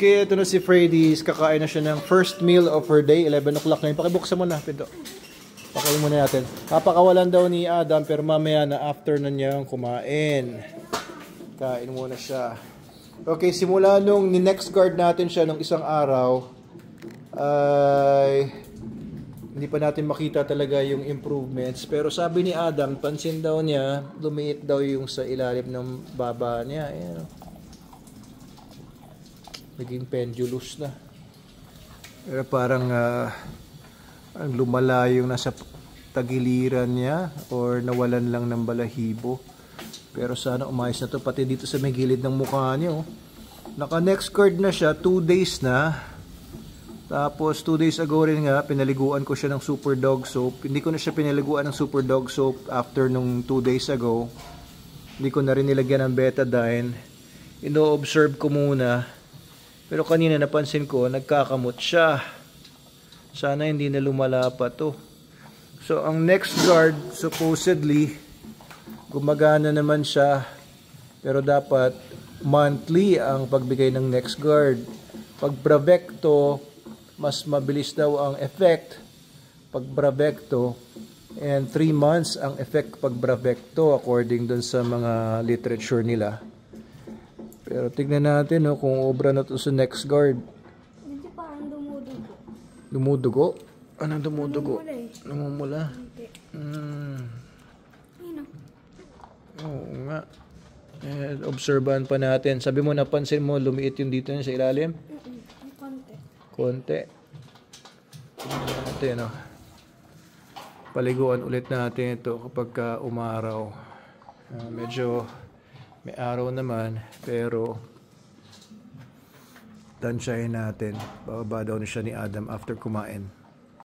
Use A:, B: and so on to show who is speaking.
A: Kaya ito na si Freddy's, kakain na siya ng first meal of her day, 11 o'clock ngayon. Pakibuksan mo na, pinto. Pakain muna natin. Papakawalan daw ni Adam, pero mamaya na after na niyang kumain. Kain muna siya. Okay, simula nung ni-next guard natin siya nung isang araw, ay hindi pa natin makita talaga yung improvements. Pero sabi ni Adam, pansin daw niya, lumiit daw yung sa ilalim ng baba niya. Ayan. Naging pendulous na. Pero parang lumala yung nasa tagiliran niya or nawalan lang ng balahibo. Pero sana umayos na to, pati dito sa may gilid ng mukha niya. Oh. Naka next guard na siya, 2 days na. Tapos 2 days ago rin nga, pinaliguan ko siya ng Super Dog Soap. Hindi ko na siya pinaliguan ng Super Dog Soap after nung 2 days ago. Hindi ko na rin nilagyan ng betadine. Ino-observe ko muna. Pero kanina napansin ko, nagkakamot siya. Sana hindi na lumala pa to. So, ang next guard, supposedly, gumagana naman siya. Pero dapat monthly ang pagbigay ng next guard. Pag Bravecto, mas mabilis daw ang effect pag Bravecto. And 3 months ang effect pag Bravecto according dun sa mga literature nila. Pero tignan natin kung obra na to sa next guard.
B: Hindi parang dumudugo.
A: Dumudugo? Anong dumudugo?
B: Namumula eh.
A: Namumula.
B: Ayun.
A: Oo nga. Obserbahan pa natin. Sabi mo, napansin mo, lumiit yung dito sa ilalim?
B: Konti.
A: Konti. Tignan natin, paliguan ulit natin ito kapag umaraw. Medyo may araw naman, pero tansyahin natin. Bababa daw na siya ni Adam after kumain.